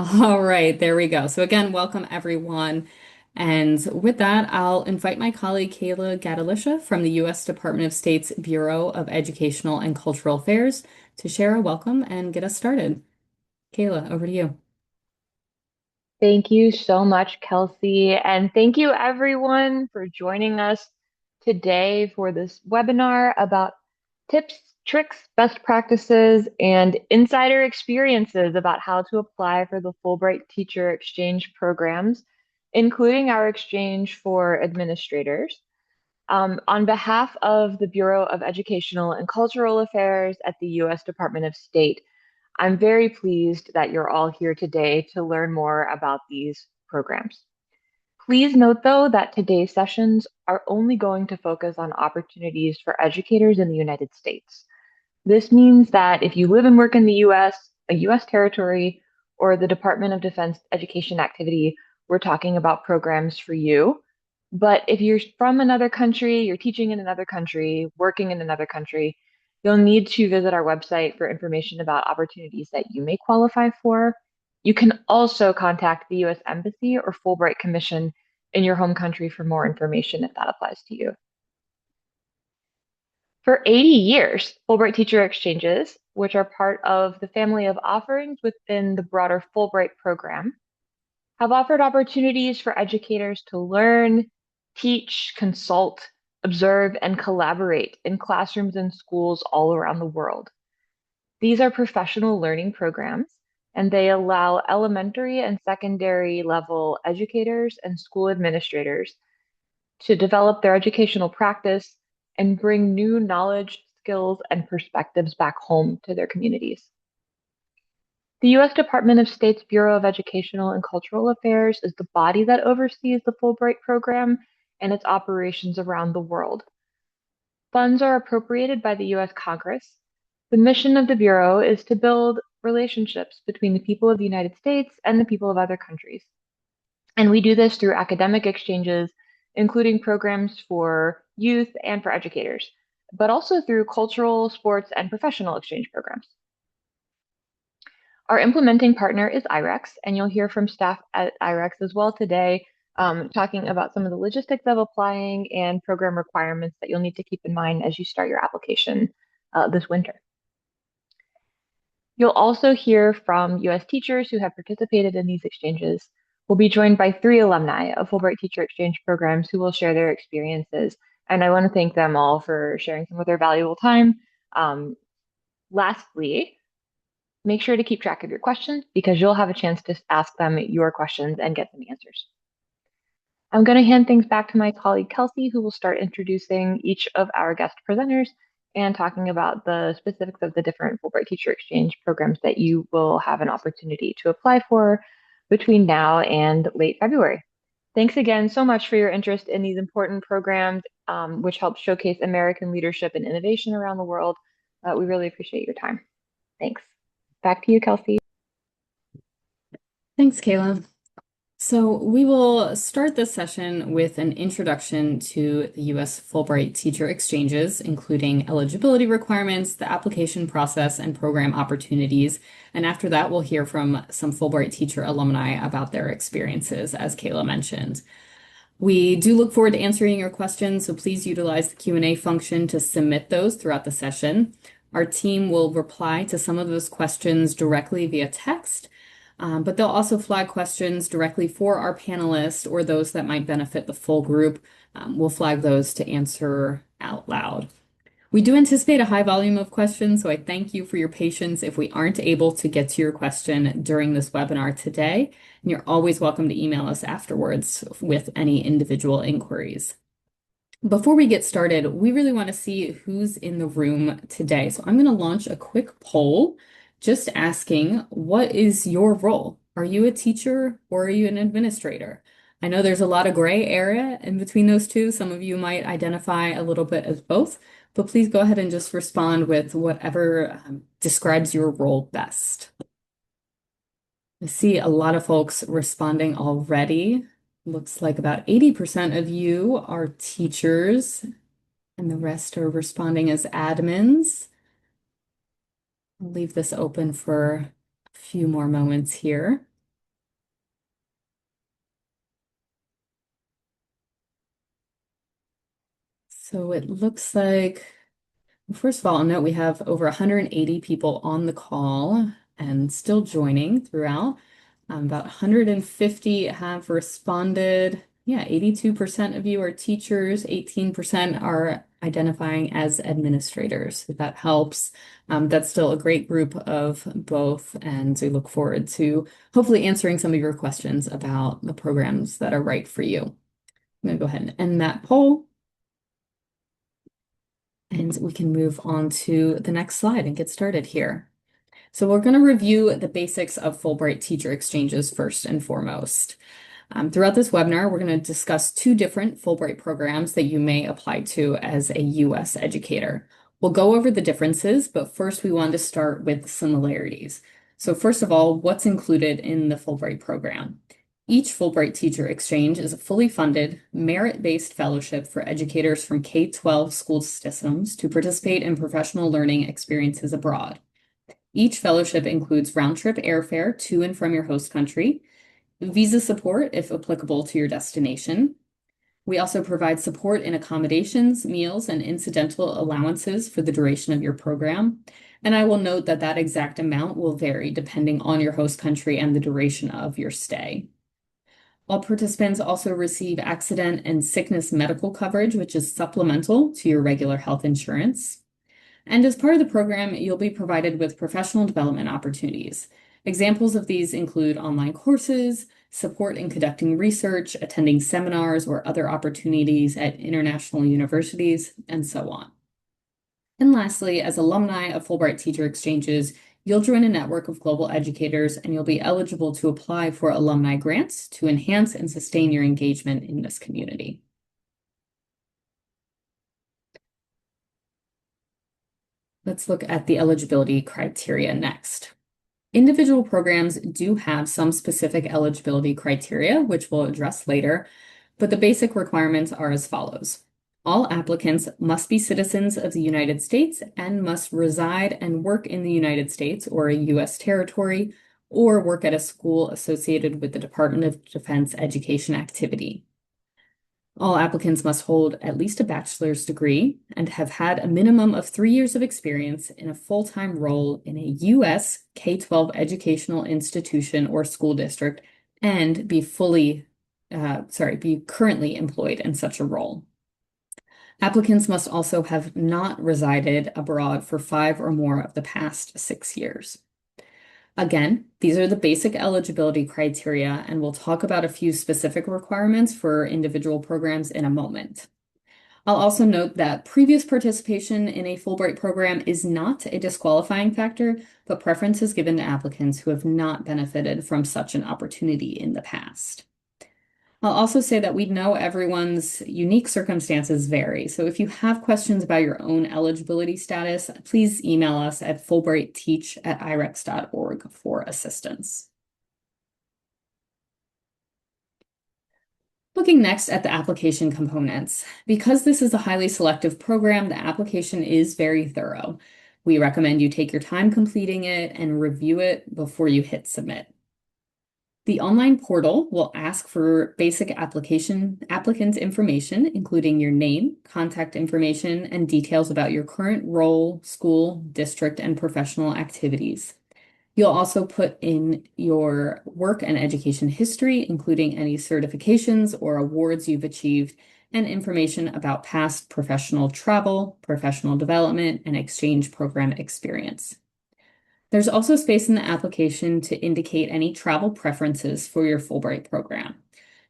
All right, there we go. So again, welcome everyone. And with that, I'll invite my colleague Kayla Gadalisha from the U.S. Department of State's Bureau of Educational and Cultural Affairs to share a welcome and get us started. Kayla, over to you. Thank you so much, Kelsey. And thank you, everyone, for joining us today for this webinar about tips, tricks, best practices, and insider experiences about how to apply for the Fulbright Teacher Exchange programs, including our exchange for administrators. On behalf of the Bureau of Educational and Cultural Affairs at the U.S. Department of State, I'm very pleased that you're all here today to learn more about these programs. Please note, though, that today's sessions are only going to focus on opportunities for educators in the United States. This means that if you live and work in the US, a US territory, or the Department of Defense education activity, we're talking about programs for you. But if you're from another country, you're teaching in another country, working in another country, you'll need to visit our website for information about opportunities that you may qualify for. You can also contact the US Embassy or Fulbright Commission in your home country for more information if that applies to you. For 80 years, Fulbright Teacher Exchanges, which are part of the family of offerings within the broader Fulbright program, have offered opportunities for educators to learn, teach, consult, observe, and collaborate in classrooms and schools all around the world. These are professional learning programs, and they allow elementary and secondary level educators and school administrators to develop their educational practice and bring new knowledge, skills, and perspectives back home to their communities. The U.S. Department of State's Bureau of Educational and Cultural Affairs is the body that oversees the Fulbright program and its operations around the world. Funds are appropriated by the U.S. Congress. The mission of the Bureau is to build relationships between the people of the United States and the people of other countries. And we do this through academic exchanges, including programs for youth and for educators, but also through cultural, sports, and professional exchange programs. Our implementing partner is IREX, and you'll hear from staff at IREX as well today, talking about some of the logistics of applying and program requirements that you'll need to keep in mind as you start your application this winter. You'll also hear from US teachers who have participated in these exchanges. We'll be joined by 3 alumni of Fulbright Teacher Exchange programs who will share their experiences. And I want to thank them all for sharing some of their valuable time. Lastly, make sure to keep track of your questions because you'll have a chance to ask them your questions and get some answers. I'm going to hand things back to my colleague Kelsey, who will start introducing each of our guest presenters and talking about the specifics of the different Fulbright Teacher Exchange programs that you will have an opportunity to apply for between now and late February. Thanks again so much for your interest in these important programs, which help showcase American leadership and innovation around the world. We really appreciate your time. Thanks. Back to you, Kelsey. Thanks, Kayla. So we will start this session with an introduction to the U.S. Fulbright Teacher Exchanges, including eligibility requirements, the application process, and program opportunities. And after that, we'll hear from some Fulbright teacher alumni about their experiences, as Kayla mentioned. We do look forward to answering your questions, so please utilize the Q&A function to submit those throughout the session. Our team will reply to some of those questions directly via text. But they'll also flag questions directly for our panelists or those that might benefit the full group. We'll flag those to answer out loud. We do anticipate a high volume of questions, so I thank you for your patience if we aren't able to get to your question during this webinar today. And you're always welcome to email us afterwards with any individual inquiries. Before we get started, we really want to see who's in the room today. So I'm going to launch a quick poll just asking, what is your role? Are you a teacher or are you an administrator? I know there's a lot of gray area in between those two. Some of you might identify a little bit as both, but please go ahead and just respond with whatever describes your role best. I see a lot of folks responding already. Looks like about 80% of you are teachers, and the rest are responding as admins. I'll leave this open for a few more moments here. So it looks like, first of all, I'll note we have over 180 people on the call and still joining throughout. About 150 have responded. Yeah, 82% of you are teachers, 18% are identifying as administrators. If that helps, that's still a great group of both. And we look forward to hopefully answering some of your questions about the programs that are right for you. I'm going to go ahead and end that poll. And we can move on to the next slide and get started here. So we're going to review the basics of Fulbright Teacher Exchanges first and foremost. Throughout this webinar, we're going to discuss two different Fulbright programs that you may apply to as a U.S. educator. We'll go over the differences, but first we want to start with the similarities. So first of all, what's included in the Fulbright program? Each Fulbright Teacher Exchange is a fully funded, merit-based fellowship for educators from K-12 school systems to participate in professional learning experiences abroad. Each fellowship includes round-trip airfare to and from your host country, visa support if applicable to your destination. We also provide support in accommodations, meals, and incidental allowances for the duration of your program. And I will note that that exact amount will vary depending on your host country and the duration of your stay. All participants also receive accident and sickness medical coverage, which is supplemental to your regular health insurance. And as part of the program, you'll be provided with professional development opportunities. Examples of these include online courses, support in conducting research, attending seminars or other opportunities at international universities, and so on. And lastly, as alumni of Fulbright Teacher Exchanges, you'll join a network of global educators and you'll be eligible to apply for alumni grants to enhance and sustain your engagement in this community. Let's look at the eligibility criteria next. Individual programs do have some specific eligibility criteria, which we'll address later, but the basic requirements are as follows. All applicants must be citizens of the United States and must reside and work in the United States or a U.S. territory, or work at a school associated with the Department of Defense education activity. All applicants must hold at least a bachelor's degree and have had a minimum of 3 years of experience in a full-time role in a U.S. K-12 educational institution or school district and be currently employed in such a role. Applicants must also have not resided abroad for 5 or more of the past 6 years. Again, these are the basic eligibility criteria, and we'll talk about a few specific requirements for individual programs in a moment. I'll also note that previous participation in a Fulbright program is not a disqualifying factor, but preference is given to applicants who have not benefited from such an opportunity in the past. I'll also say that we know everyone's unique circumstances vary. So if you have questions about your own eligibility status, please email us at fulbrightteach@irex.org for assistance. Looking next at the application components. Because this is a highly selective program, the application is very thorough. We recommend you take your time completing it and review it before you hit submit. The online portal will ask for basic applicant information, including your name, contact information, and details about your current role, school, district, and professional activities. You'll also put in your work and education history, including any certifications or awards you've achieved, and information about past professional travel, professional development, and exchange program experience. There's also space in the application to indicate any travel preferences for your Fulbright program.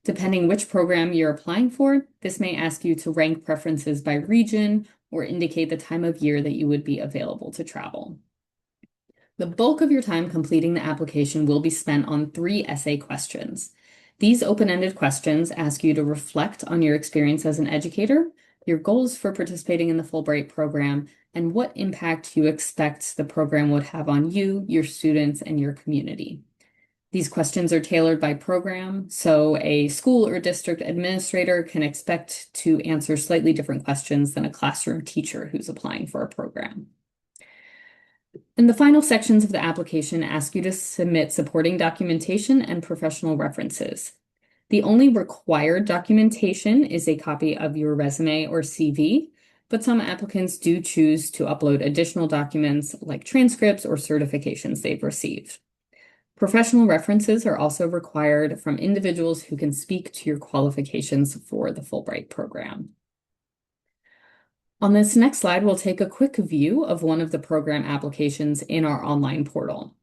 Depending which program you're applying for, this may ask you to rank preferences by region or indicate the time of year that you would be available to travel. The bulk of your time completing the application will be spent on 3 essay questions. These open-ended questions ask you to reflect on your experience as an educator, your goals for participating in the Fulbright program, and what impact you expect the program would have on you, your students, and your community. These questions are tailored by program, so a school or district administrator can expect to answer slightly different questions than a classroom teacher who's applying for a program. And the final sections of the application ask you to submit supporting documentation and professional references. The only required documentation is a copy of your resume or CV, but some applicants do choose to upload additional documents like transcripts or certifications they've received. Professional references are also required from individuals who can speak to your qualifications for the Fulbright program. On this next slide, we'll take a quick view of one of the program applications in our online portal.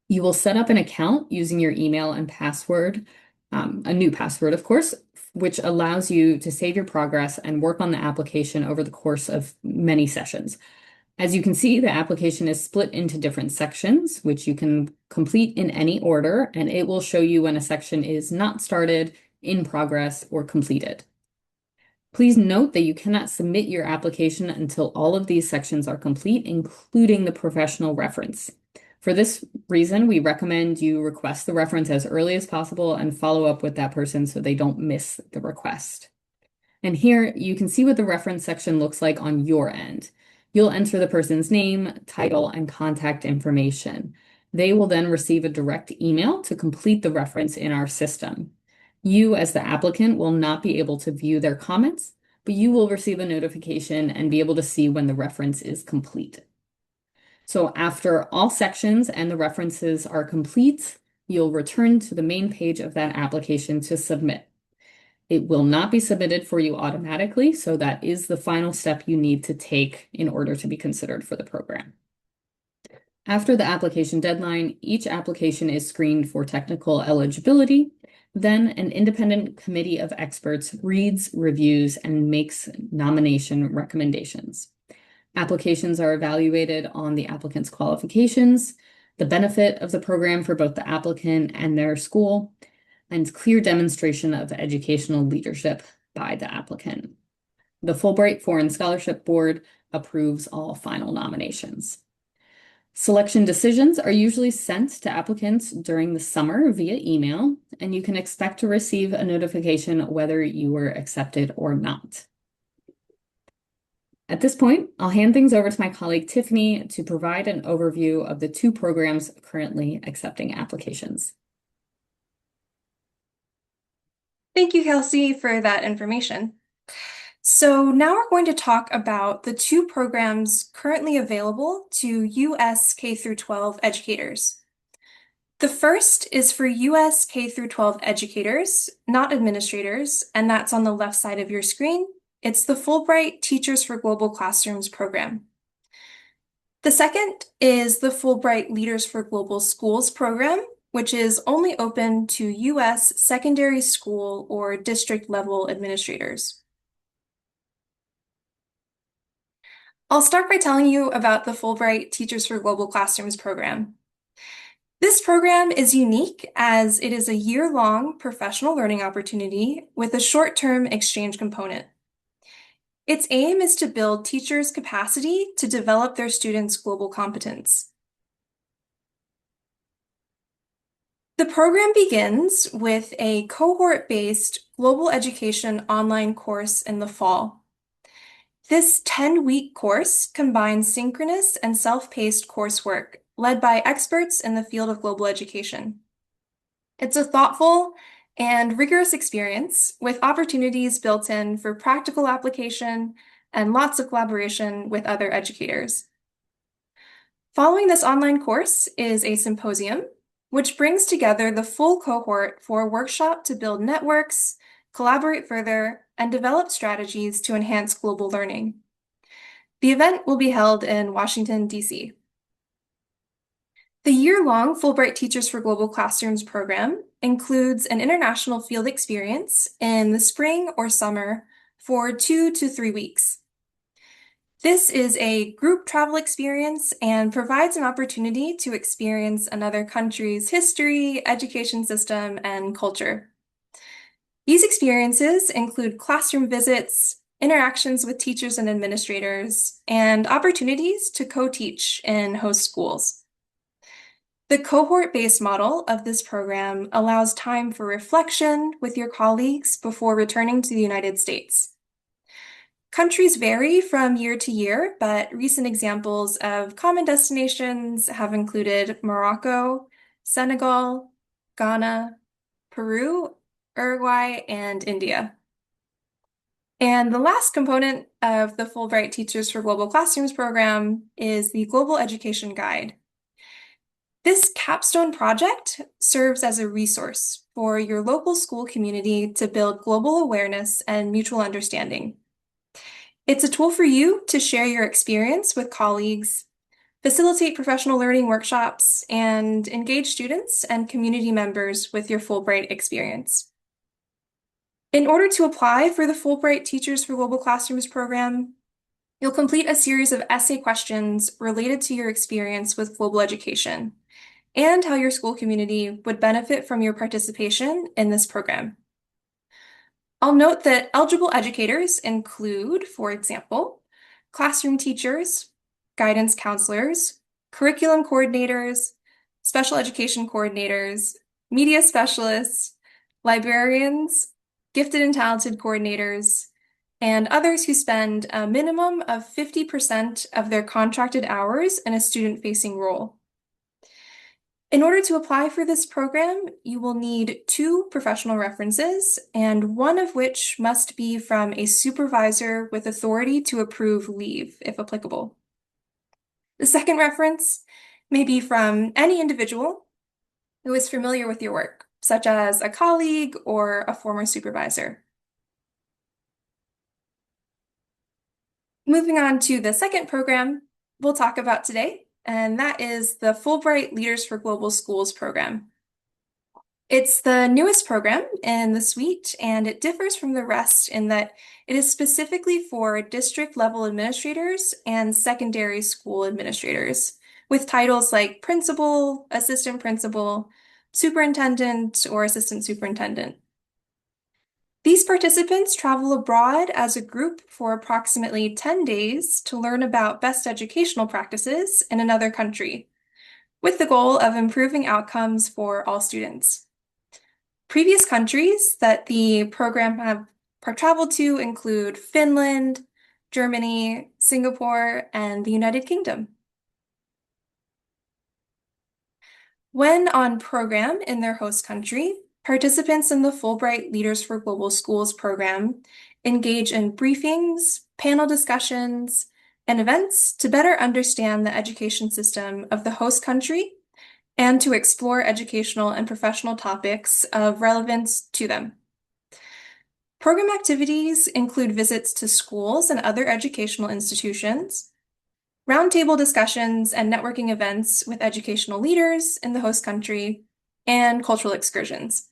You will set up an account using your email and password, a new password, of course, which allows you to save your progress and work on the application over the course of many sessions. As you can see, the application is split into different sections, which you can complete in any order, and it will show you when a section is not started, in progress, or completed. Please note that you cannot submit your application until all of these sections are complete, including the professional reference. For this reason, we recommend you request the reference as early as possible and follow up with that person so they don't miss the request. And here you can see what the reference section looks like on your end. You'll enter the person's name, title, and contact information. They will then receive a direct email to complete the reference in our system. You, as the applicant, will not be able to view their comments, but you will receive a notification and be able to see when the reference is complete. So after all sections and the references are complete, you'll return to the main page of that application to submit. It will not be submitted for you automatically, so that is the final step you need to take in order to be considered for the program. After the application deadline, each application is screened for technical eligibility. Then an independent committee of experts reads, reviews, and makes nomination recommendations. Applications are evaluated on the applicant's qualifications, the benefit of the program for both the applicant and their school, and clear demonstration of educational leadership by the applicant. The Fulbright Foreign Scholarship Board approves all final nominations. Selection decisions are usually sent to applicants during the summer via email, and you can expect to receive a notification whether you were accepted or not. At this point, I'll hand things over to my colleague Tiffany to provide an overview of the two programs currently accepting applications. Thank you, Kelsey, for that information. So now we're going to talk about the two programs currently available to U.S. K-12 educators. The first is for U.S. K-12 educators, not administrators, and that's on the left side of your screen. It's the Fulbright Teachers for Global Classrooms program. The second is the Fulbright Leaders for Global Schools program, which is only open to U.S. secondary school or district level administrators. I'll start by telling you about the Fulbright Teachers for Global Classrooms program. This program is unique as it is a year-long professional learning opportunity with a short-term exchange component. Its aim is to build teachers' capacity to develop their students' global competence. The program begins with a cohort-based global education online course in the fall. This 10-week course combines synchronous and self-paced coursework led by experts in the field of global education. It's a thoughtful and rigorous experience with opportunities built in for practical application and lots of collaboration with other educators. Following this online course is a symposium, which brings together the full cohort for a workshop to build networks, collaborate further, and develop strategies to enhance global learning. The event will be held in Washington, D.C. The year-long Fulbright Teachers for Global Classrooms program includes an international field experience in the spring or summer for 2 to 3 weeks. This is a group travel experience and provides an opportunity to experience another country's history, education system, and culture. These experiences include classroom visits, interactions with teachers and administrators, and opportunities to co-teach in host schools. The cohort-based model of this program allows time for reflection with your colleagues before returning to the United States. Countries vary from year to year, but recent examples of common destinations have included Morocco, Senegal, Ghana, Peru, Uruguay, and India. And the last component of the Fulbright Teachers for Global Classrooms program is the Global Education Guide. This capstone project serves as a resource for your local school community to build global awareness and mutual understanding. It's a tool for you to share your experience with colleagues, facilitate professional learning workshops, and engage students and community members with your Fulbright experience. In order to apply for the Fulbright Teachers for Global Classrooms program, you'll complete a series of essay questions related to your experience with global education and how your school community would benefit from your participation in this program. I'll note that eligible educators include, for example, classroom teachers, guidance counselors, curriculum coordinators, special education coordinators, media specialists, librarians, gifted and talented coordinators, and others who spend a minimum of 50% of their contracted hours in a student-facing role. In order to apply for this program, you will need 2 professional references, and one of which must be from a supervisor with authority to approve leave, if applicable. The second reference may be from any individual who is familiar with your work, such as a colleague or a former supervisor. Moving on to the second program we'll talk about today, and that is the Fulbright Leaders for Global Schools program. It's the newest program in the suite, and it differs from the rest in that it is specifically for district-level administrators and secondary school administrators, with titles like principal, assistant principal, superintendent, or assistant superintendent. These participants travel abroad as a group for approximately 10 days to learn about best educational practices in another country, with the goal of improving outcomes for all students. Previous countries that the program have traveled to include Finland, Germany, Singapore, and the United Kingdom. When on program in their host country, participants in the Fulbright Leaders for Global Schools program engage in briefings, panel discussions, and events to better understand the education system of the host country and to explore educational and professional topics of relevance to them. Program activities include visits to schools and other educational institutions, roundtable discussions and networking events with educational leaders in the host country, and cultural excursions.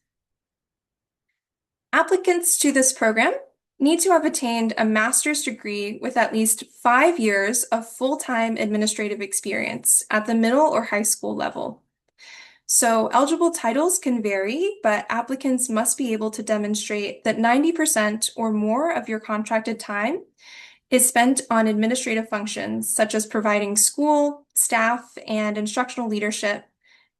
Applicants to this program need to have attained a master's degree with at least 5 years of full-time administrative experience at the middle or high school level. So eligible titles can vary, but applicants must be able to demonstrate that 90% or more of your contracted time is spent on administrative functions, such as providing school, staff, and instructional leadership,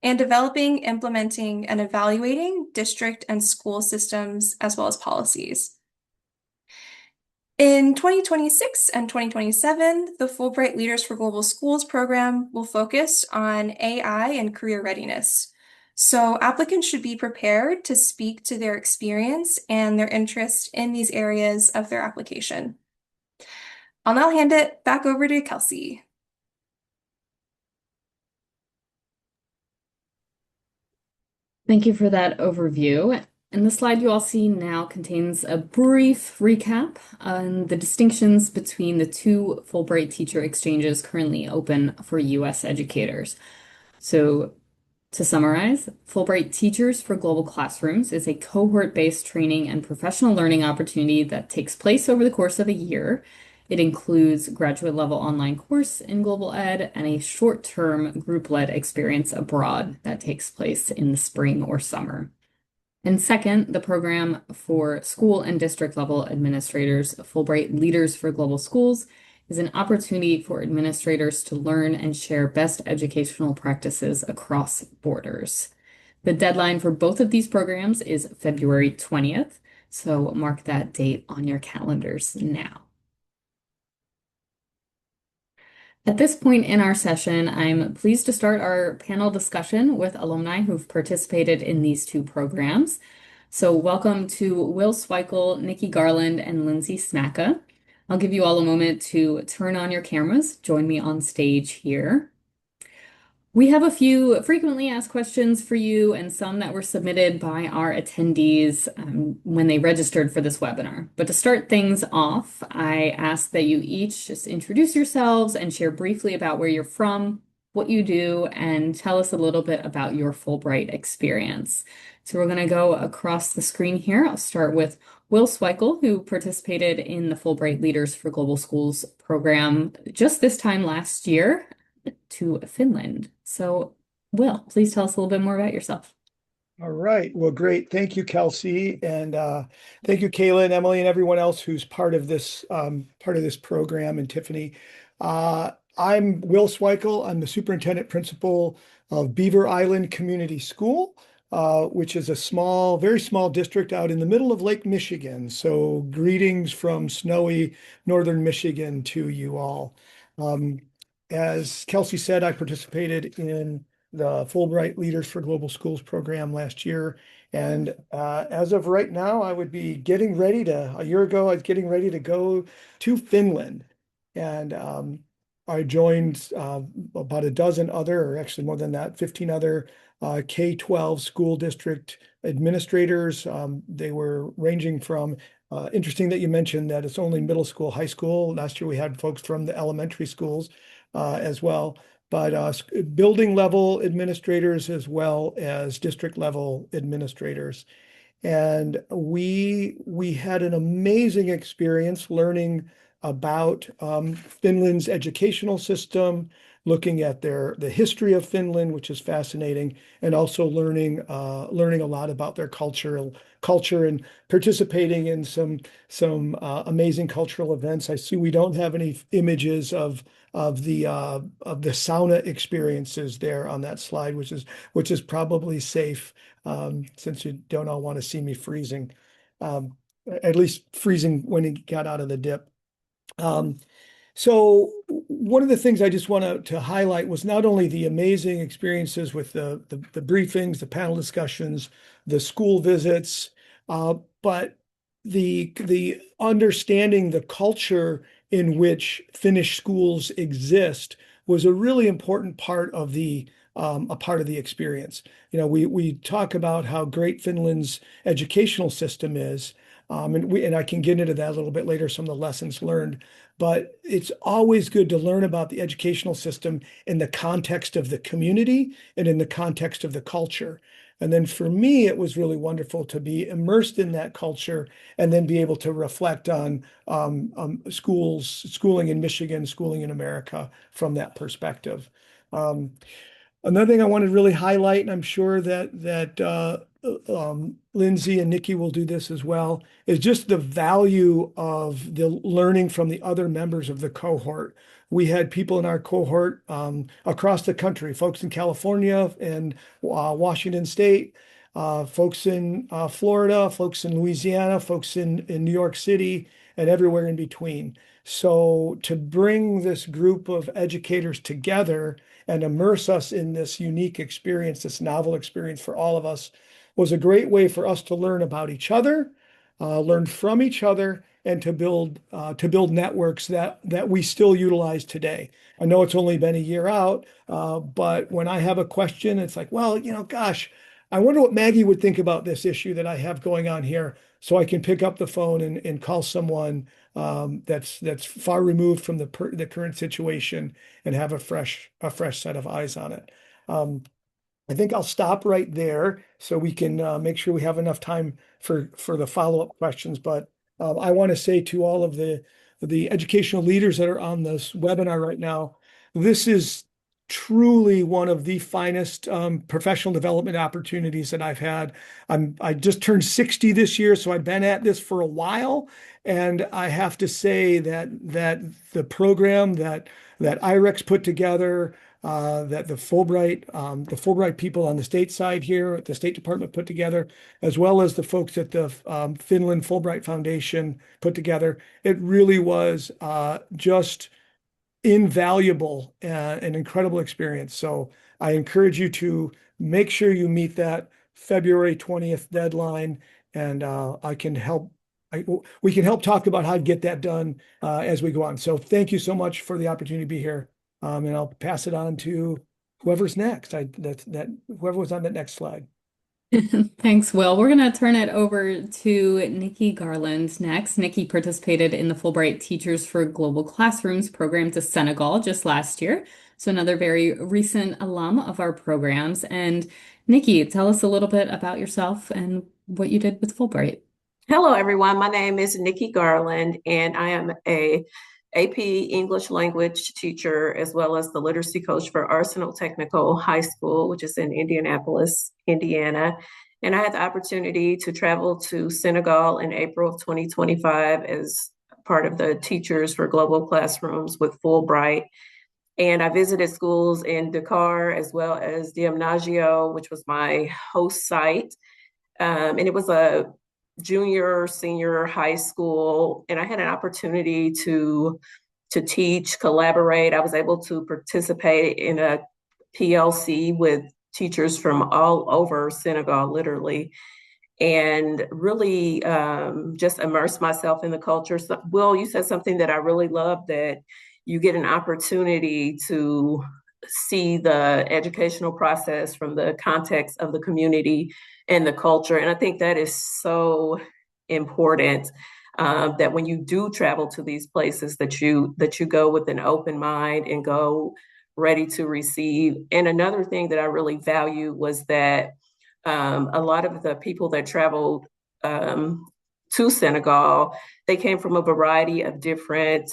and developing, implementing, and evaluating district and school systems, as well as policies. In 2026 and 2027, the Fulbright Leaders for Global Schools program will focus on AI and career readiness. So applicants should be prepared to speak to their experience and their interest in these areas of their application. I'll now hand it back over to Kelsey. Thank you for that overview. And the slide you all see now contains a brief recap on the distinctions between the 2 Fulbright Teacher Exchanges currently open for U.S. educators. So to summarize, Fulbright Teachers for Global Classrooms is a cohort-based training and professional learning opportunity that takes place over the course of a year. It includes graduate-level online course in global ed and a short-term group-led experience abroad that takes place in the spring or summer. And second, the program for school and district level administrators, Fulbright Leaders for Global Schools, is an opportunity for administrators to learn and share best educational practices across borders. The deadline for both of these programs is February 20th, so mark that date on your calendars now. At this point in our session, I'm pleased to start our panel discussion with alumni who've participated in these 2 programs. So welcome to Will Sweikel, Nikki Garland, and Lindsay Snacka. I'll give you all a moment to turn on your cameras. Join me on stage here. We have a few frequently asked questions for you and some that were submitted by our attendees when they registered for this webinar. But to start things off, I ask that you each just introduce yourselves and share briefly about where you're from, what you do, and tell us a little bit about your Fulbright experience. So we're going to go across the screen here. I'll start with Will Sweikel, who participated in the Fulbright Leaders for Global Schools program just this time last year to Finland. So, Will, please tell us a little bit more about yourself. All right. Well, great. Thank you, Kelsey, and thank you, Kayla and Emily, and everyone else who's part of this program, and Tiffany. I'm Will Sweikel. I'm the superintendent principal of Beaver Island Community School, which is a small, very small district out in the middle of Lake Michigan. So, greetings from snowy northern Michigan to you all. As Kelsey said, I participated in the Fulbright Leaders for Global Schools program last year. And as of right now, a year ago, I was getting ready to go to Finland. And I joined about a dozen other, or actually more than that, 15 other K-12 school district administrators. They were ranging from, interesting that you mentioned that it's only middle school, high school. Last year we had folks from the elementary schools as well, but building level administrators as well as district level administrators. And we had an amazing experience learning about Finland's educational system, looking at the history of Finland, which is fascinating, and also learning a lot about their culture and participating in some amazing cultural events. I see we don't have any images of the sauna experiences there on that slide, which is probably safe, since you don't all want to see me freezing, at least freezing when he got out of the dip. So one of the things I just want to highlight was not only the amazing experiences with the briefings, the panel discussions, the school visits, but the understanding the culture in which Finnish schools exist was a really important part of the experience. You know, we talk about how great Finland's educational system is, and I can get into that a little bit later, some of the lessons learned. But it's always good to learn about the educational system in the context of the community and in the context of the culture. And then for me, it was really wonderful to be immersed in that culture and then be able to reflect on schooling in Michigan, schooling in America from that perspective. Another thing I wanted to really highlight, and I'm sure that Lindsay and Nikki will do this as well, is just the value of the learning from the other members of the cohort. We had people in our cohort across the country, folks in California and Washington State, folks in Florida, folks in Louisiana, folks in New York City, and everywhere in between. So to bring this group of educators together and immerse us in this unique experience, this novel experience for all of us, was a great way for us to learn about each other, learn from each other, and to build networks that we still utilize today. I know it's only been a year out, but when I have a question, it's like, well, gosh, I wonder what Maggie would think about this issue that I have going on here. So I can pick up the phone and call someone that's far removed from the current situation and have a fresh set of eyes on it. I think I'll stop right there so we can make sure we have enough time for the follow-up questions. But I want to say to all of the educational leaders that are on this webinar right now, this is truly one of the finest professional development opportunities that I've had. I just turned 60 this year, so I've been at this for a while, and I have to say that the program that IREX put together, that the Fulbright people on the state side here at the State Department put together, as well as the folks at the Finland Fulbright Foundation put together, it really was just invaluable, an incredible experience. So I encourage you to make sure you meet that February 20th deadline and I can help. We can help talk about how to get that done as we go on. So thank you so much for the opportunity to be here, and I'll pass it on to whoever's next. Whoever was on that next slide. Thanks, Will. We're going to turn it over to Nikki Garland next. Nikki participated in the Fulbright Teachers for Global Classrooms program to Senegal just last year. So another very recent alum of our programs. And Nikki, tell us a little bit about yourself and what you did with Fulbright. Hello, everyone. My name is Nikki Garland, and I am a AP English language teacher as well as the literacy coach for Arsenal Technical High School, which is in Indianapolis, Indiana. And I had the opportunity to travel to Senegal in April of 2025 as part of the Teachers for Global Classrooms with Fulbright. And I visited schools in Dakar as well as Diamniadio, which was my host site. And it was a junior, senior high school, and I had an opportunity to teach, collaborate. I was able to participate in a PLC with teachers from all over Senegal, literally, and really just immerse myself in the culture. So, Will, you said something that I really love, that you get an opportunity to see the educational process from the context of the community and the culture. And I think that is so important, that when you do travel to these places, that you go with an open mind and go ready to receive. And another thing that I really value was that a lot of the people that traveled to Senegal, they came from a variety of different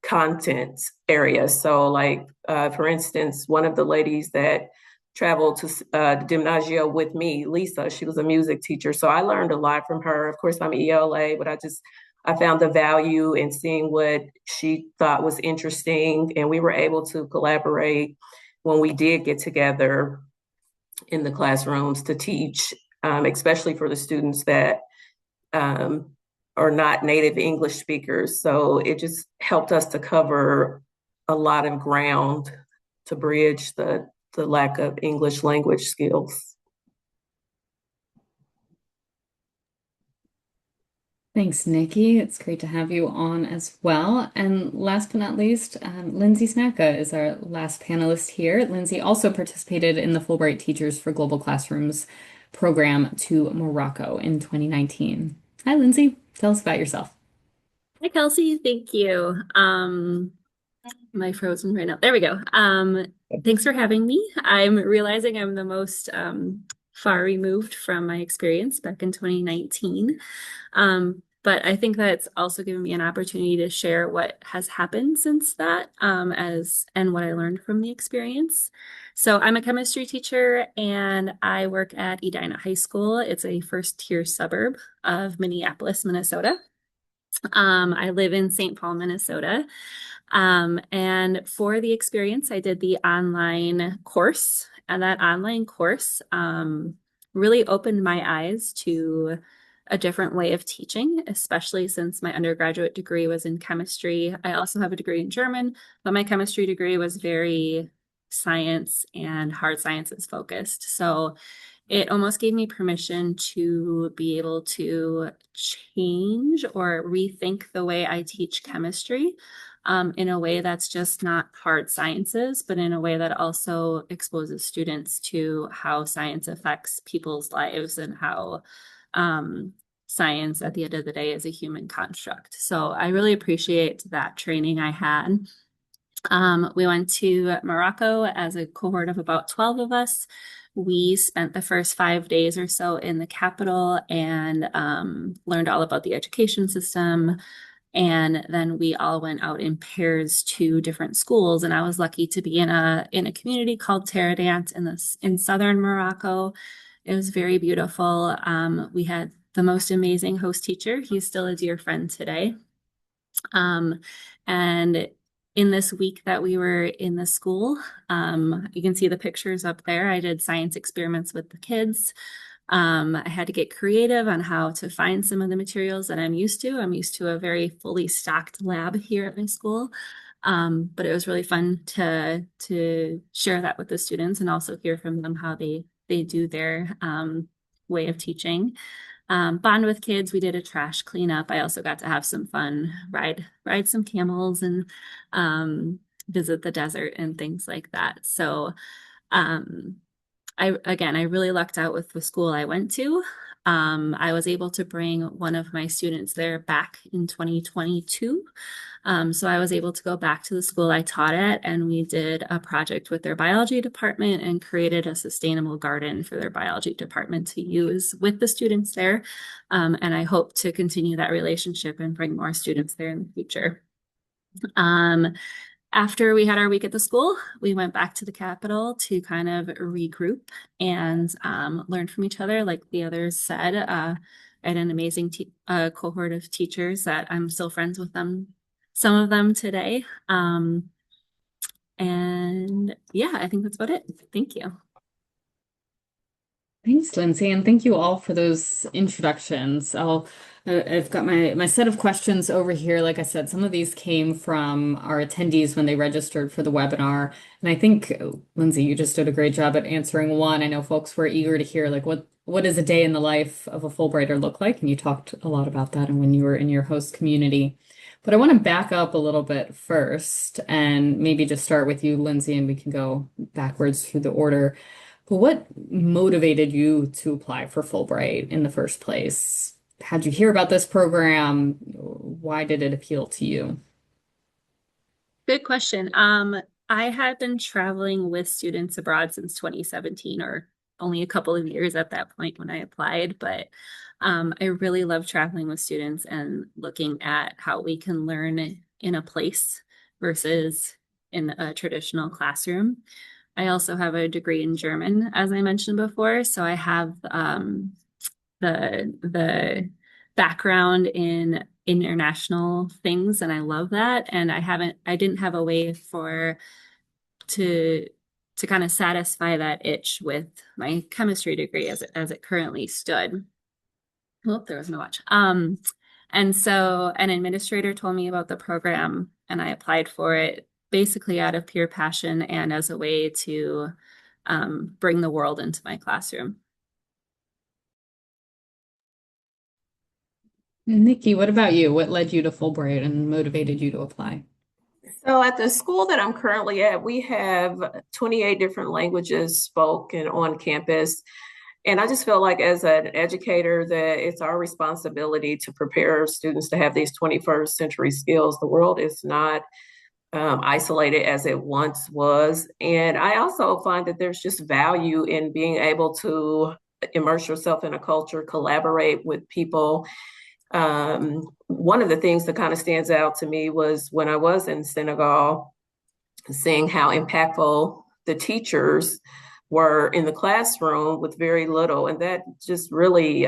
content areas. So like, for instance, one of the ladies that traveled to Gymnasio with me, Lisa, she was a music teacher. So I learned a lot from her. Of course, I'm ELA, but I found the value in seeing what she thought was interesting. And we were able to collaborate when we did get together in the classrooms to teach, especially for the students that are not native English speakers. So it just helped us to cover a lot of ground to bridge the lack of English language skills. Thanks, Nikki. It's great to have you on as well. And last but not least, Lindsay Snacka is our last panelist here. Lindsay also participated in the Fulbright Teachers for Global Classrooms program to Morocco in 2019. Hi, Lindsay. Tell us about yourself. Hi, Kelsey. Thank you. Am I frozen right now? There we go. Thanks for having me. I'm realizing I'm the most far removed from my experience back in 2019. But I think that's also given me an opportunity to share what has happened since that, and what I learned from the experience. So I'm a chemistry teacher and I work at Edina High School. It's a first-tier suburb of Minneapolis, Minnesota. I live in St. Paul, Minnesota. And for the experience, I did the online course, and that online course really opened my eyes to a different way of teaching, especially since my undergraduate degree was in chemistry. I also have a degree in German, but my chemistry degree was very science and hard sciences focused. So it almost gave me permission to be able to change or rethink the way I teach chemistry, in a way that's just not hard sciences, but in a way that also exposes students to how science affects people's lives and how science at the end of the day is a human construct. So I really appreciate that training I had. We went to Morocco as a cohort of about 12 of us. We spent the first 5 days or so in the capital and learned all about the education system. And then we all went out in pairs to different schools. And I was lucky to be in a community called Teradant in southern Morocco. It was very beautiful. We had the most amazing host teacher. He's still a dear friend today. And in this week that we were in the school, you can see the pictures up there. I did science experiments with the kids. I had to get creative on how to find some of the materials that I'm used to. I'm used to a very fully stocked lab here at my school. But it was really fun to share that with the students and also hear from them how they do their way of teaching. bond with kids. We did a trash cleanup. I also got to have some fun, ride some camels and visit the desert and things like that. So um, I really lucked out with the school I went to. I was able to bring one of my students there back in 2022. So I was able to go back to the school I taught at, and we did a project with their biology department and created a sustainable garden for their biology department to use with the students there. And I hope to continue that relationship and bring more students there in the future. After we had our week at the school, we went back to the Capitol to kind of regroup and learn from each other. Like the others said, I had an amazing cohort of teachers that I'm still friends with them, some of them today. And yeah, I think that's about it. Thank you. Thanks, Lindsay, and thank you all for those introductions. I've got my set of questions over here. Like I said, some of these came from our attendees when they registered for the webinar. And I think, Lindsay, you just did a great job at answering one. I know folks were eager to hear, like, what does a day in the life of a Fulbrighter look like? And you talked a lot about that and when you were in your host community. But I want to back up a little bit first and maybe just start with you, Lindsay, and we can go backwards through the order. But what motivated you to apply for Fulbright in the first place? How'd you hear about this program? Why did it appeal to you? Good question. I had been traveling with students abroad since 2017, or only a couple of years at that point when I applied, but I really love traveling with students and looking at how we can learn in a place versus in a traditional classroom. I also have a degree in German, as I mentioned before, so I have the background in international things, and I love that. And I didn't have a way to kind of satisfy that itch with my chemistry degree as it currently stood. Well, there was no watch. And so an administrator told me about the program, and I applied for it basically out of pure passion and as a way to bring the world into my classroom. Nikki, what about you? What led you to Fulbright and motivated you to apply? So at the school that I'm currently at, we have 28 different languages spoken on campus. And I just feel like as an educator that it's our responsibility to prepare students to have these 21st century skills. The world is not isolated as it once was. And I also find that there's just value in being able to immerse yourself in a culture, collaborate with people. One of the things that kind of stands out to me was when I was in Senegal, seeing how impactful the teachers were in the classroom with very little. And that just really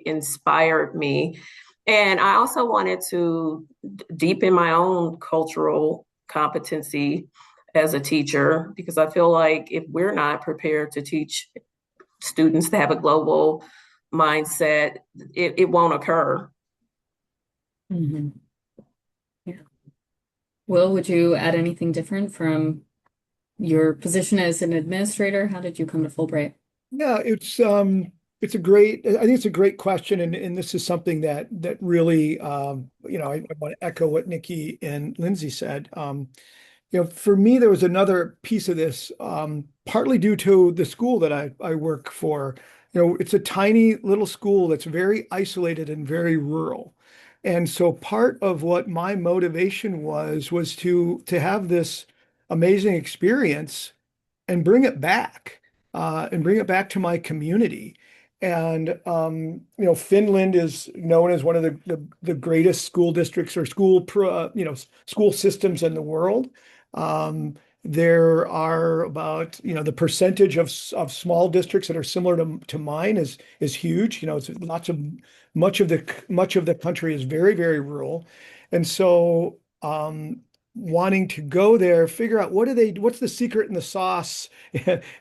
inspired me. And I also wanted to deepen my own cultural competency as a teacher, because I feel like if we're not prepared to teach students to have a global mindset, it won't occur. Mm-hmm. Yeah. Will, would you add anything different from your position as an administrator? How did you come to Fulbright? Yeah, I think it's a great question, and this is something that really I want to echo what Nikki and Lindsay said. For me, there was another piece of this, partly due to the school that I work for. It's a tiny little school that's very isolated and very rural. And so part of what my motivation was to have this amazing experience and bring it back to my community. And Finland is known as one of the greatest school districts or school systems in the world. There are about the percentage of small districts that are similar to mine is huge. It's much of the country is very, very rural, and so wanting to go there, figure out what's the secret in the sauce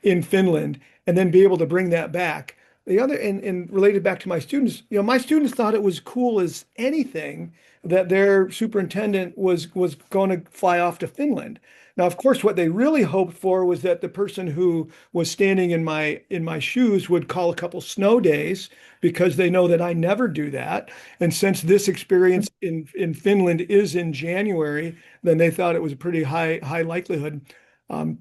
in Finland, and then be able to bring that back. and related back to my students, my students thought it was cool as anything that their superintendent was going to fly off to Finland. Now, of course, what they really hoped for was that the person who was standing in my shoes would call a couple snow days because they know that I never do that. And since this experience in Finland is in January, then they thought it was a pretty high likelihood. Um,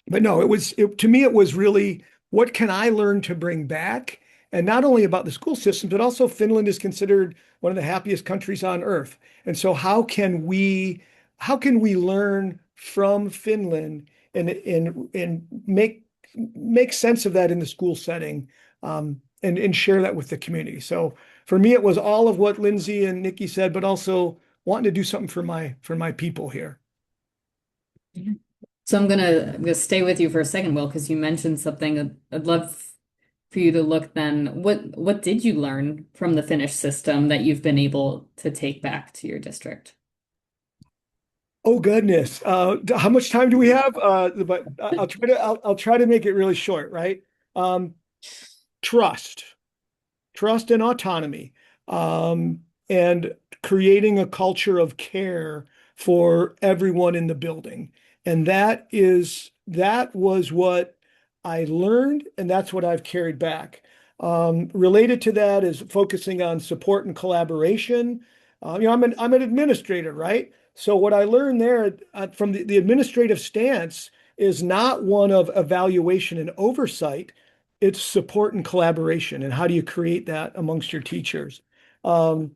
but no, to me, it was really, what can I learn to bring back? And not only about the school system, but also Finland is considered one of the happiest countries on earth. And so how can we learn from Finland and make sense of that in the school setting, and share that with the community? So for me, it was all of what Lindsay and Nikki said, but also wanting to do something for my people here. So I'm gonna stay with you for a second, Will, because you mentioned something. I'd love for you to look then. What did you learn from the Finnish system that you've been able to take back to your district? Oh goodness. How much time do we have? But I'll try to make it really short, right? Um, trust. Trust and autonomy, and creating a culture of care for everyone in the building. And that was what I learned, and that's what I've carried back. Related to that is focusing on support and collaboration. I'm an administrator, right? So what I learned there, from the administrative stance, is not one of evaluation and oversight. It's support and collaboration. And how do you create that amongst your teachers? Um,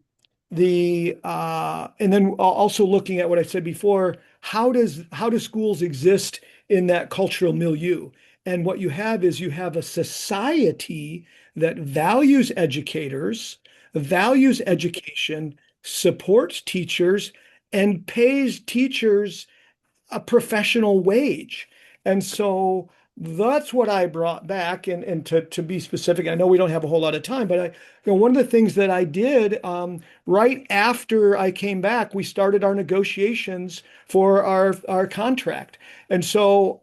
and then also looking at what I said before, how do schools exist in that cultural milieu? And what you have a society that values educators, values education, supports teachers, and pays teachers a professional wage. And so that's what I brought back. And to be specific, I know we don't have a whole lot of time, but one of the things that I did, right after I came back, we started our negotiations for our contract. And so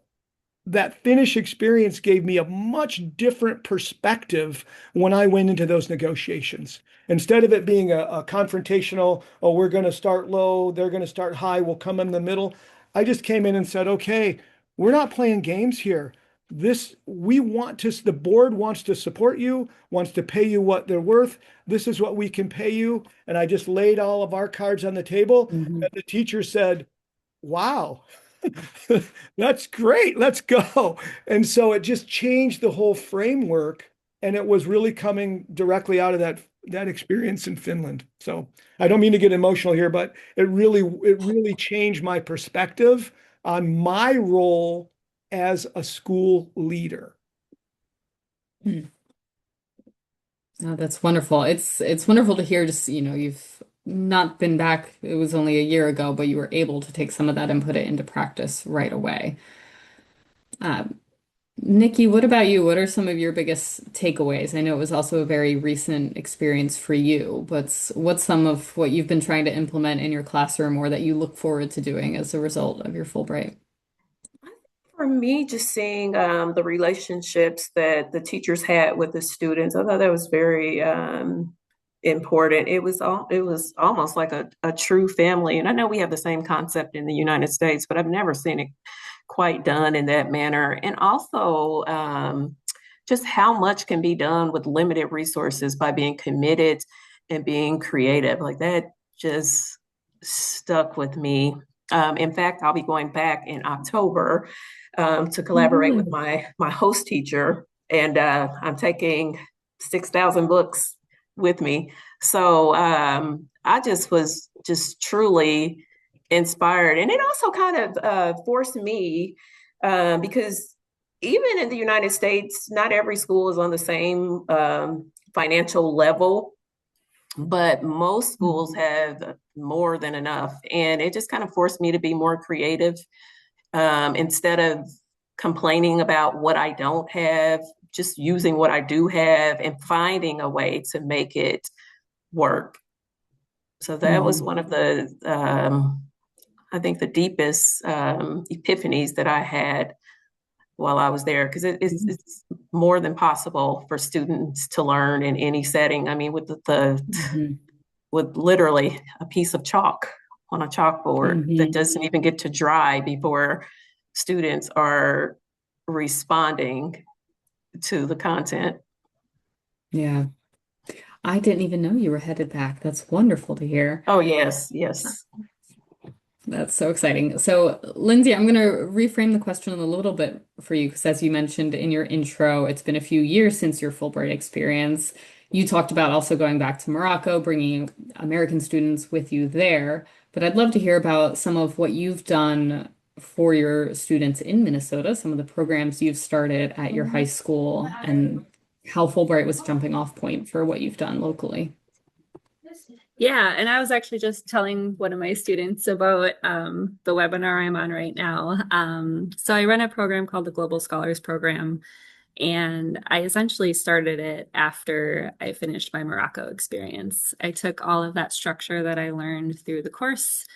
that Finnish experience gave me a much different perspective when I went into those negotiations. Instead of it being a confrontational, oh, we're going to start low, they're going to start high, we'll come in the middle. I just came in and said, okay, we're not playing games here. The board wants to support you, wants to pay you what they're worth. This is what we can pay you. And I just laid all of our cards on the table. Mhm. And the teacher said, wow, that's great. Let's go. And so it just changed the whole framework. And it was really coming directly out of that experience in Finland. So I don't mean to get emotional here, but it really changed my perspective on my role as a school leader. Hmm. Oh, that's wonderful. It's wonderful to hear. Just, you've not been back. It was only a year ago, but you were able to take some of that and put it into practice right away. Nikki, what about you? What are some of your biggest takeaways? I know it was also a very recent experience for you. What's some of what you've been trying to implement in your classroom or that you look forward to doing as a result of your Fulbright? For me, just seeing the relationships that the teachers had with the students, I thought that was very important. It was almost like a true family. And I know we have the same concept in the United States, but I've never seen it quite done in that manner. And also, just how much can be done with limited resources by being committed and being creative. Like that just stuck with me. In fact, I'll be going back in October to collaborate with my host teacher, and I'm taking 6,000 books with me. So I just was just truly inspired, and it also kind of forced me because even in the United States, not every school is on the same financial level, but most schools have more than enough, and it just kind of forced me to be more creative. Instead of complaining about what I don't have, just using what I do have and finding a way to make it work. So that was one of the, I think, the deepest epiphanies that I had while I was there, because it's more than possible for students to learn in any setting. I mean, with with literally a piece of chalk on a chalkboard that doesn't even get to dry before students are responding to the content. Yeah. I didn't even know you were headed back. That's wonderful to hear. Oh, yes, yes. That's so exciting. So, Lindsay, I'm going to reframe the question a little bit for you because, as you mentioned in your intro, it's been a few years since your Fulbright experience. You talked about also going back to Morocco, bringing American students with you there. But I'd love to hear about some of what you've done for your students in Minnesota, some of the programs you've started at your high school, and how Fulbright was a jumping off point for what you've done locally. Yeah, and I was actually just telling one of my students about the webinar I'm on right now. So I run a program called the Global Scholars Program, and I essentially started it after I finished my Morocco experience. I took all of that structure that I learned through the course,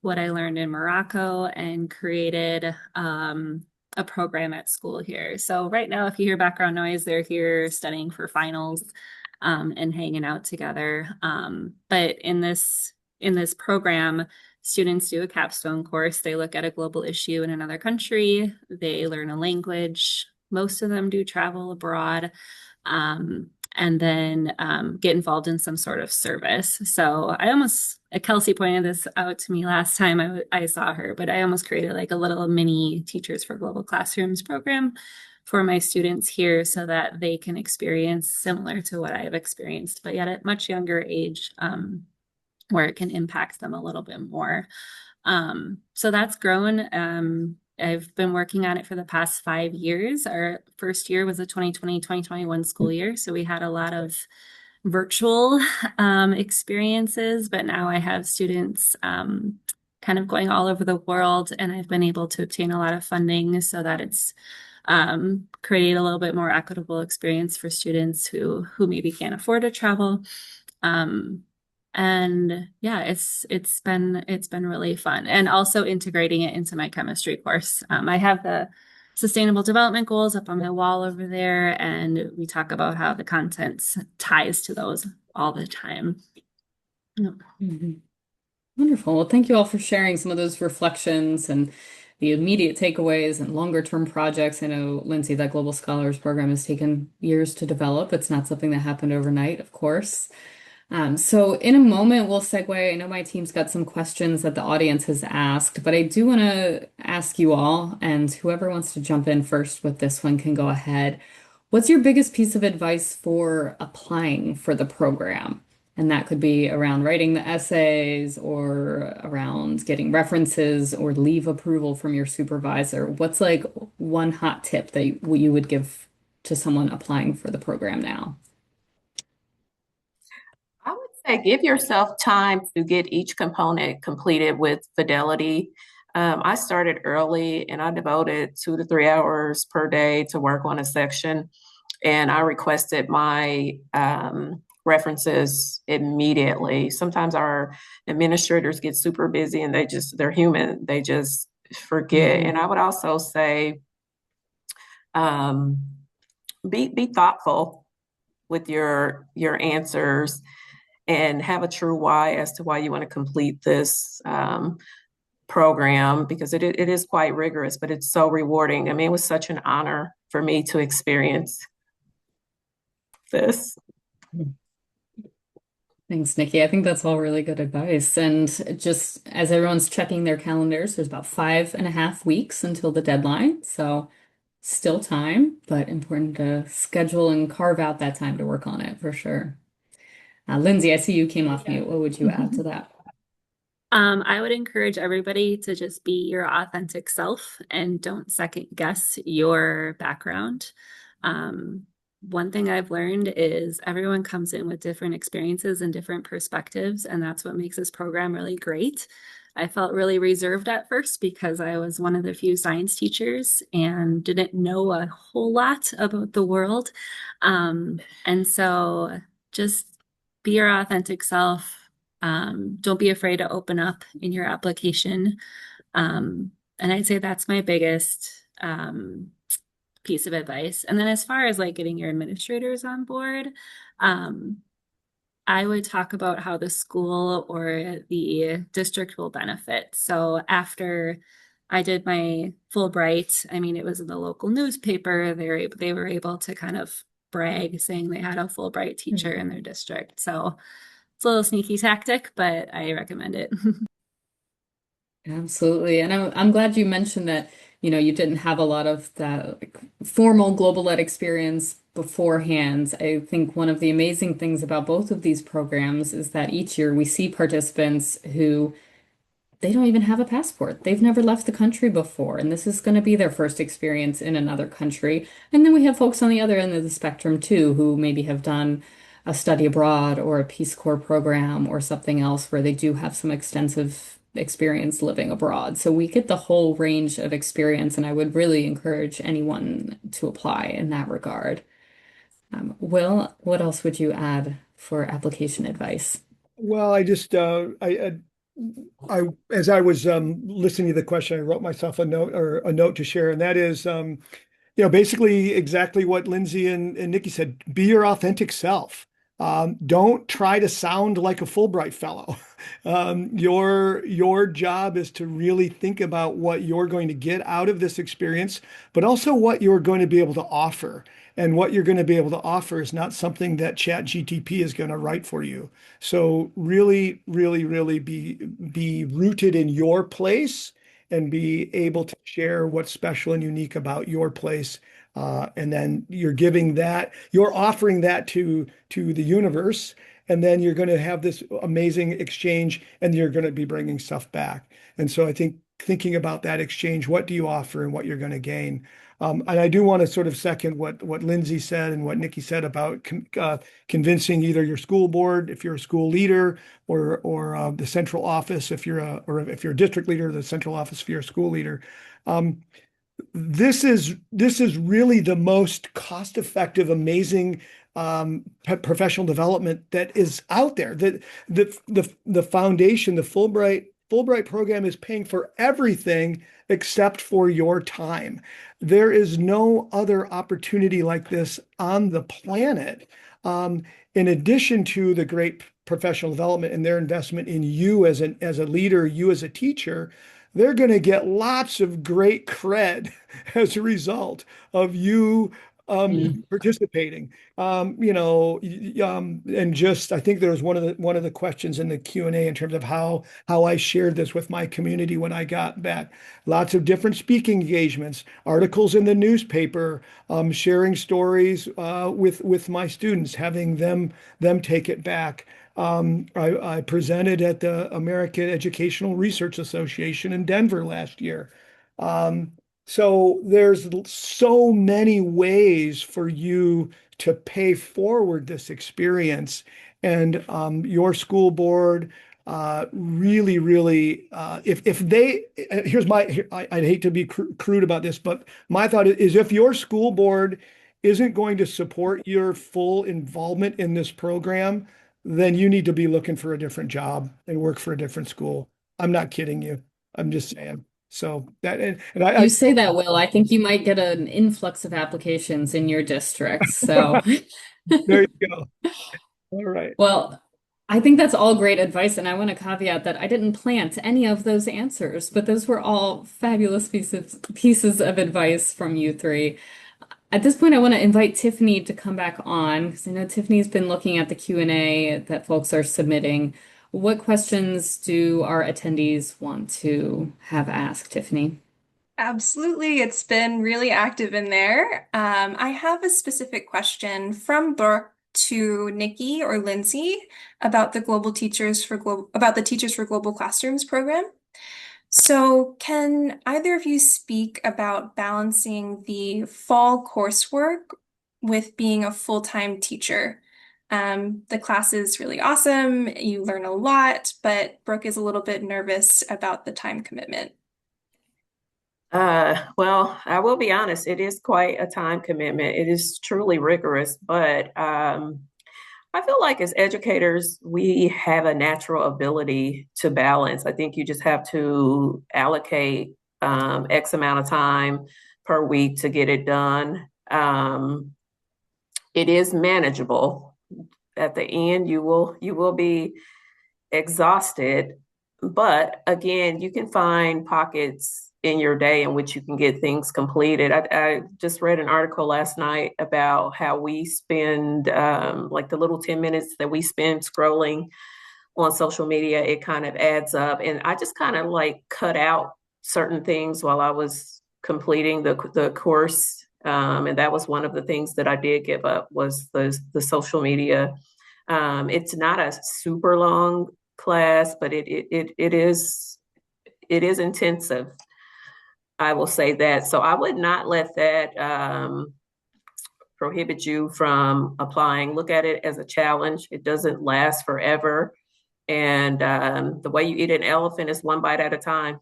what I learned in Morocco, and created a program at school here. So right now, if you hear background noise, they're here studying for finals and hanging out together. But in this program, students do a capstone course. They look at a global issue in another country. They learn a language. Most of them do travel abroad. And then get involved in some sort of service. So Kelsey pointed this out to me last time I saw her, but I almost created like a little mini Teachers for Global Classrooms program for my students here so that they can experience similar to what I've experienced, but yet at much younger age, where it can impact them a little bit more. So that's grown. I've been working on it for the past 5 years. Our first year was the 2020-2021 school year. So we had a lot of virtual experiences, but now I have students kind of going all over the world, and I've been able to obtain a lot of funding so that it's create a little bit more equitable experience for students who maybe can't afford to travel. And yeah, it's been really fun, and also integrating it into my chemistry course. I have the sustainable development goals up on my wall over there, and we talk about how the content ties to those all the time. Wonderful. Well, thank you all for sharing some of those reflections and the immediate takeaways and longer term projects. I know, Lindsay, that Global Scholars Program has taken years to develop. It's not something that happened overnight, of course. So in a moment, we'll segue. I know my team's got some questions that the audience has asked, but I do want to ask you all, and whoever wants to jump in first with this one can go ahead. What's your biggest piece of advice for applying for the program? And that could be around writing the essays or around getting references or leave approval from your supervisor. What's like one hot tip that you would give to someone applying for the program now? I would say give yourself time to get each component completed with fidelity. I started early and I devoted 2 to 3 hours per day to work on a section, and I requested my references immediately. Sometimes our administrators get super busy and they're human, they just forget. And I would also say be thoughtful with your answers and have a true why as to why you want to complete this program, because it is quite rigorous, but it's so rewarding. I mean, it was such an honor for me to experience this. Thanks, Nikki. I think that's all really good advice. And just as everyone's checking their calendars, there's about 5.5 weeks until the deadline. So still time, but important to schedule and carve out that time to work on it for sure. Lindsay, I see you came off mute. What would you add to that? I would encourage everybody to just be your authentic self and don't second guess your background. One thing I've learned is everyone comes in with different experiences and different perspectives, and that's what makes this program really great. I felt really reserved at first because I was one of the few science teachers and didn't know a whole lot about the world. And so just be your authentic self. Don't be afraid to open up in your application. And I'd say that's my biggest piece of advice. And then as far as like getting your administrators on board, I would talk about how the school or the district will benefit. So after I did my Fulbright, I mean, it was in the local newspaper. They were able to kind of brag saying they had a Fulbright teacher in their district. So it's a little sneaky tactic, but I recommend it. Absolutely. And I'm glad you mentioned that, you didn't have a lot of that like, formal global ed experience beforehand. I think one of the amazing things about both of these programs is that each year we see participants who they don't even have a passport. They've never left the country before, and this is going to be their first experience in another country. And then we have folks on the other end of the spectrum too, who maybe have done a study abroad or a Peace Corps program or something else where they do have some extensive experience living abroad. So we get the whole range of experience, and I would really encourage anyone to apply in that regard. Will, what else would you add for application advice? Well, I just as I was listening to the question, I wrote myself a note to share, and that is basically exactly what Lindsay and Nikki said. Be your authentic self. Don't try to sound like a Fulbright fellow. Your job is to really think about what you're going to get out of this experience, but also what you're going to be able to offer. And what you're going to be able to offer is not something that ChatGTP is going to write for you. So really, really, really be rooted in your place and be able to share what's special and unique about your place. And then you're offering that to the universe, and then you're going to have this amazing exchange, and you're going to be bringing stuff back. And so I think thinking about that exchange, what do you offer and what you're going to gain? And I do want to sort of second what Lindsay said and what Nikki said about convincing either your school board, if you're a school leader, or the central office, if you're a district leader, the central office if you're a school leader. This is really the most cost-effective, amazing professional development that is out there. The foundation, the Fulbright program is paying for everything except for your time. There is no other opportunity like this on the planet. In addition to the great professional development and their investment in you as a leader, you as a teacher, they're going to get lots of great cred as a result of you participating. And just I think there was one of the questions in the Q&A in terms of how I shared this with my community when I got back. Lots of different speaking engagements, articles in the newspaper, sharing stories with my students, having them take it back. I presented at the American Educational Research Association in Denver last year. So there's so many ways for you to pay forward this experience, and your school board really, really, if they, I'd hate to be crude about this, but my thought is if your school board isn't going to support your full involvement in this program, then you need to be looking for a different job and work for a different school. I'm not kidding you. I'm just saying. So that and I You say that, Will. I think you might get an influx of applications in your district. So, there you go. All right. well, I think that's all great advice. And I want to caveat that I didn't plant any of those answers, but those were all fabulous pieces of advice from you three. At this point, I want to invite Tiffany to come back on because I know Tiffany's been looking at the Q&A that folks are submitting. What questions do our attendees want to have asked, Tiffany? Absolutely. It's been really active in there. I have a specific question from Brooke to Nikki or Lindsay about the Teachers for Global Classrooms program. So can either of you speak about balancing the fall coursework with being a full-time teacher? The class is really awesome. You learn a lot, but Brooke is a little bit nervous about the time commitment. Well, I will be honest, it is quite a time commitment. It is truly rigorous, but I feel like as educators, we have a natural ability to balance. I think you just have to allocate X amount of time per week to get it done. It is manageable. At the end, you will be exhausted, but again, you can find pockets in your day in which you can get things completed. I just read an article last night about how we spend like the little 10 minutes that we spend scrolling on social media, it kind of adds up. And I just kind of like cut out certain things while I was completing the course. And that was one of the things that I did give up was the social media. It's not a super long class, but it is intensive. I will say that. So I would not let that prohibit you from applying. Look at it as a challenge. It doesn't last forever. And the way you eat an elephant is one bite at a time.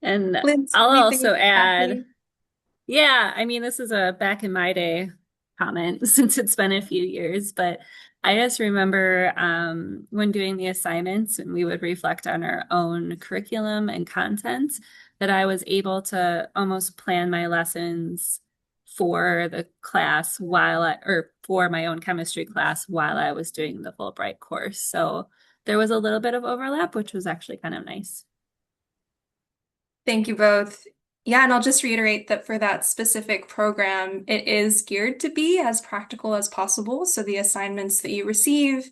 And Liz, I'll anything also exactly? add, yeah, I mean, this is a back in my day comment since it's been a few years, but I just remember when doing the assignments and we would reflect on our own curriculum and content, that I was able to almost plan my lessons for the class or for my own chemistry class while I was doing the Fulbright course. So there was a little bit of overlap, which was actually kind of nice. Thank you both. Yeah, and I'll just reiterate that for that specific program, it is geared to be as practical as possible. So the assignments that you receive,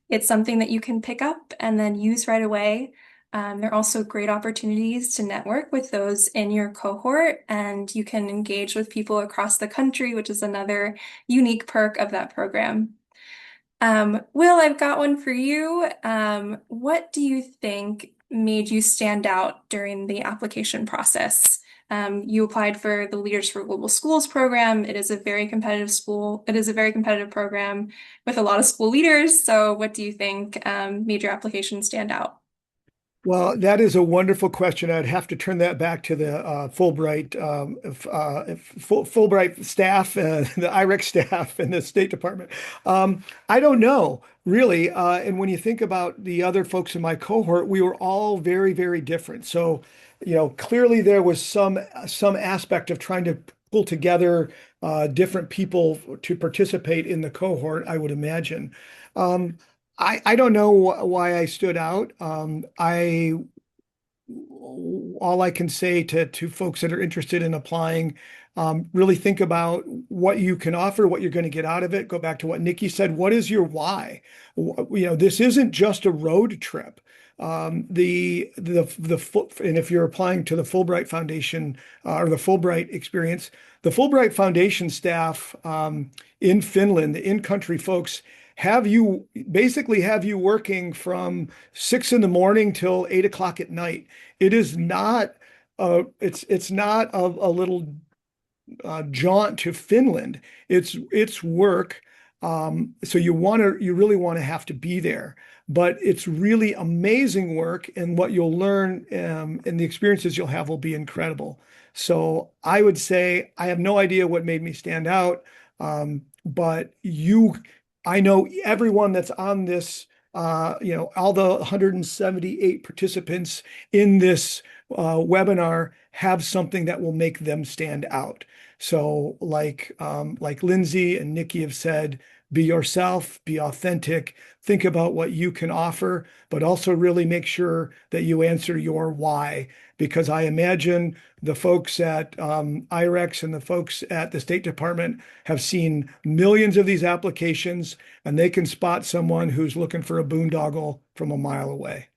it's something that you can pick up and then use right away. There are also great opportunities to network with those in your cohort, and you can engage with people across the country, which is another unique perk of that program. Will, I've got one for you. What do you think made you stand out during the application process? You applied for the Leaders for Global Schools program. It is a very competitive school. It is a very competitive program with a lot of school leaders. So what do you think made your application stand out? Well, that is a wonderful question. I'd have to turn that back to the Fulbright Fulbright staff, the IREX staff, and the State Department. I don't know really. And when you think about the other folks in my cohort, we were all very, very different. So, clearly there was some aspect of trying to pull together different people to participate in the cohort, I would imagine. Um, I don't know why I stood out. I all I can say to folks that are interested in applying, really think about what you can offer, what you're going to get out of it. Go back to what Nikki said. What is your why? This isn't just a road trip. And if you're applying to the Fulbright Foundation or the Fulbright experience, the Fulbright Foundation staff in Finland, the in-country folks have you working from 6 in the morning till 8 o'clock at night. It is not it's not a little jaunt to Finland. It's work. So you really want to have to be there. But it's really amazing work, and what you'll learn and the experiences you'll have will be incredible. So I would say I have no idea what made me stand out, but I know everyone that's on this. All the 178 participants in this webinar have something that will make them stand out. So like Lindsay and Nikki have said, be yourself, be authentic, think about what you can offer, but also really make sure that you answer your why. Because I imagine the folks at IREX and the folks at the State Department have seen millions of these applications, and they can spot someone who's looking for a boondoggle from a mile away.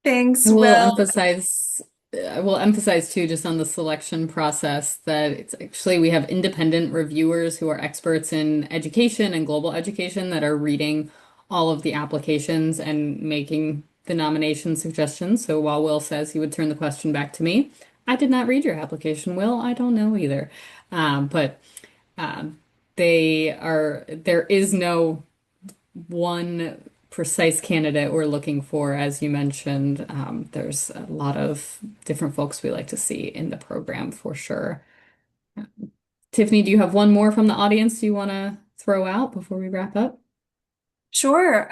Thanks, I will Will. emphasize, I will emphasize too, just on the selection process, that it's actually we have independent reviewers who are experts in education and global education that are reading all of the applications and making the nomination suggestions. So while Will says he would turn the question back to me, I did not read your application, Will. I don't know either. But there is no one precise candidate we're looking for, as you mentioned. There's a lot of different folks we like to see in the program for sure. Tiffany, do you have one more from the audience you want to throw out before we wrap up? Sure.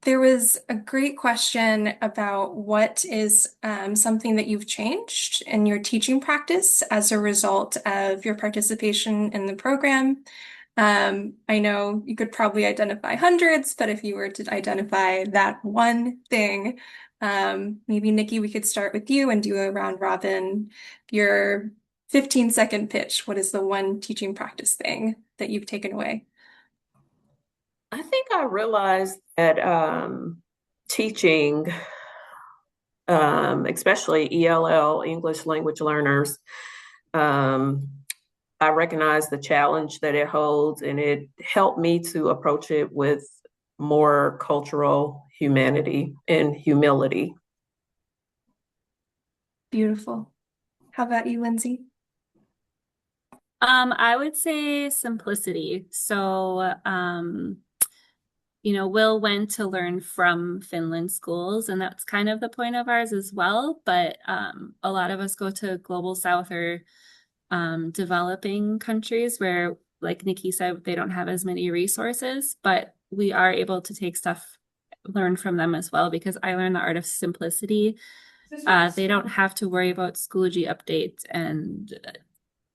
There was a great question about what is something that you've changed in your teaching practice as a result of your participation in the program. I know you could probably identify hundreds, but if you were to identify that one thing, maybe Nikki, we could start with you and do a round robin. Your 15-second pitch. What is the one teaching practice thing that you've taken away? I think I realized that teaching, especially ELL, English language learners, um, I recognize the challenge that it holds, and it helped me to approach it with more cultural humanity and humility. Beautiful. How about you, Lindsay? I would say simplicity. So, Will went to learn from Finland schools, and that's kind of the point of ours as well. But a lot of us go to global south or developing countries where, like Nikki said, they don't have as many resources, but we are able to take stuff, learn from them as well, because I learned the art of simplicity. They don't have to worry about Schoology updates and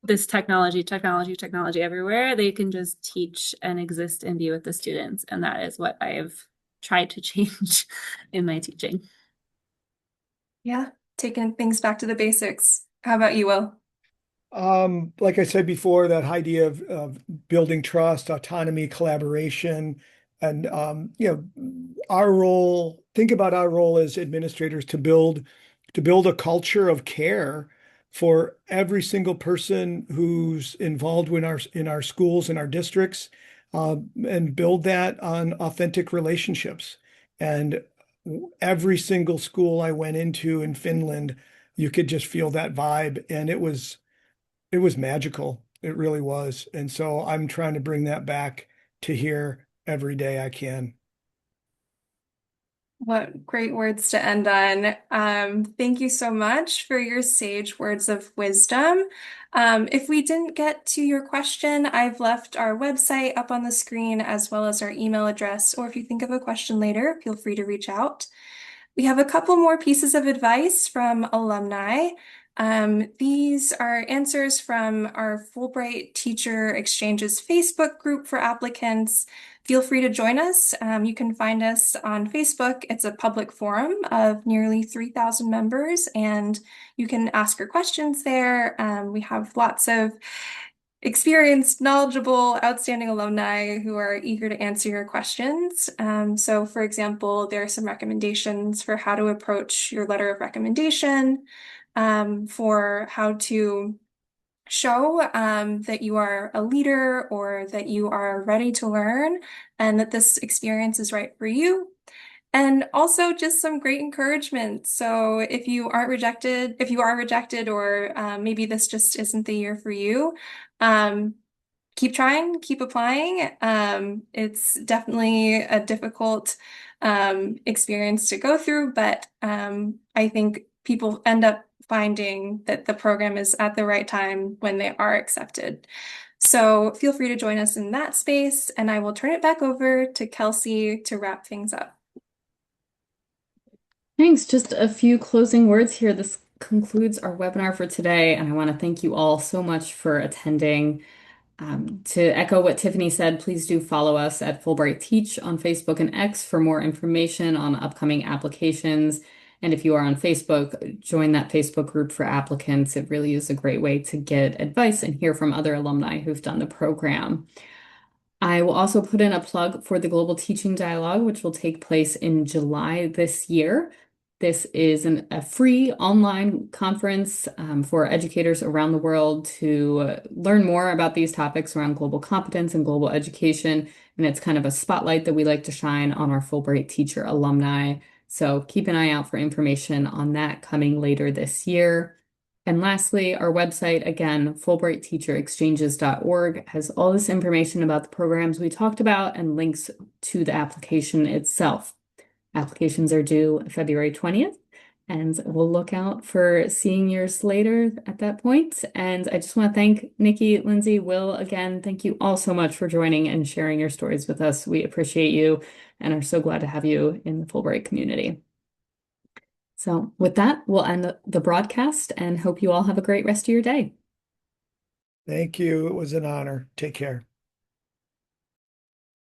this technology everywhere. They can just teach and exist and be with the students. And that is what I have tried to change in my teaching. Yeah, taking things back to the basics. How about you, Will? Like I said before, that idea of building trust, autonomy, collaboration, and our role. Think about our role as administrators to build a culture of care for every single person who's involved in our schools and our districts, and build that on authentic relationships. And every single school I went into in Finland, you could just feel that vibe, and it was magical. It really was. And so I'm trying to bring that back to here every day I can. What great words to end on. Thank you so much for your sage words of wisdom. If we didn't get to your question, I've left our website up on the screen as well as our email address. Or if you think of a question later, feel free to reach out. We have a couple more pieces of advice from alumni. These are answers from our Fulbright Teacher Exchanges Facebook group for applicants. Feel free to join us. You can find us on Facebook. It's a public forum of nearly 3,000 members, and you can ask your questions there. We have lots of experienced, knowledgeable, outstanding alumni who are eager to answer your questions. So, for example, there are some recommendations for how to approach your letter of recommendation, for how to show that you are a leader or that you are ready to learn and that this experience is right for you. And also just some great encouragement. So if you are rejected, or maybe this just isn't the year for you, keep trying, keep applying. It's definitely a difficult experience to go through, but I think people end up finding that the program is at the right time when they are accepted. So feel free to join us in that space, and I will turn it back over to Kelsey to wrap things up. Thanks. Just a few closing words here. This concludes our webinar for today, and I want to thank you all so much for attending. To echo what Tiffany said, please do follow us at Fulbright Teach on Facebook and X for more information on upcoming applications. And if you are on Facebook, join that Facebook group for applicants. It really is a great way to get advice and hear from other alumni who've done the program. I will also put in a plug for the Global Teaching Dialogue, which will take place in July this year. This is a free online conference for educators around the world to learn more about these topics around global competence and global education. And it's kind of a spotlight that we like to shine on our Fulbright teacher alumni. So keep an eye out for information on that coming later this year. And lastly, our website, again, FulbrightTeacherExchanges.org, has all this information about the programs we talked about and links to the application itself. Applications are due February 20th, And we'll look out for seeing yours later at that point. And I just want to thank Nikki, Lindsay, Will again. Thank you all so much for joining and sharing your stories with us. We appreciate you and are so glad to have you in the Fulbright community. So with that, we'll end the broadcast and hope you all have a great rest of your day. Thank you. It was an honor. Take care.